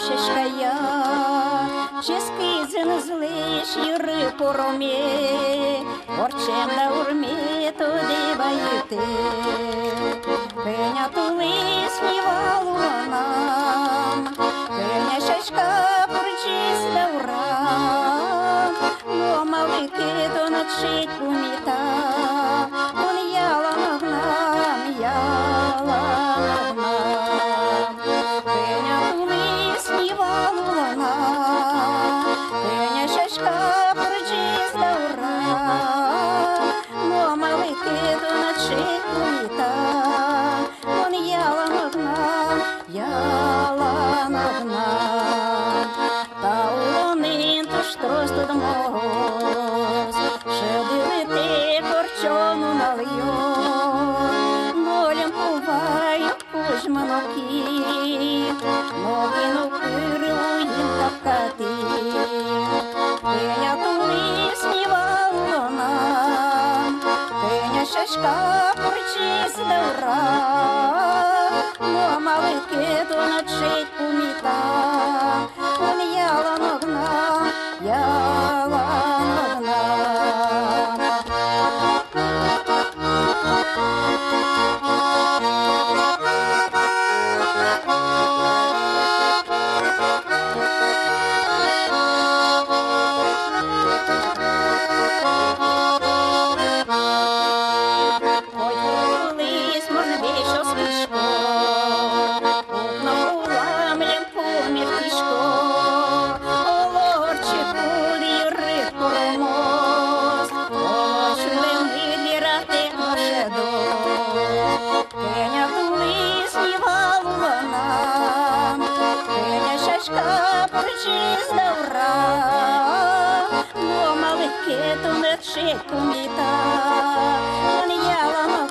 шишкая, ческизин злиш юри поромі, орчем на урмі туди баюти. Пеня тули снівалу нам, пеня шишка порчись на урам, но малики то начить поміта, он яла нагнам, яла нагнам. Пеня тули снівалу нам, пеня шишка порчись на урам, но малики то начить поміта, он яла нагнам, яла нагнам. Та улонин то штрос тут мороз, шедили корчону налью, нолем буваю кузьманоки, новину пиру їм капкати. Пеня тули снівало нам, пеня шашка порчись на ура, но малики то начить поміта, он яла нагнам, яла нагнам. Пеня тули снівала нам, пеня шашка порчись на ура, но малики то не чить поміта, он яла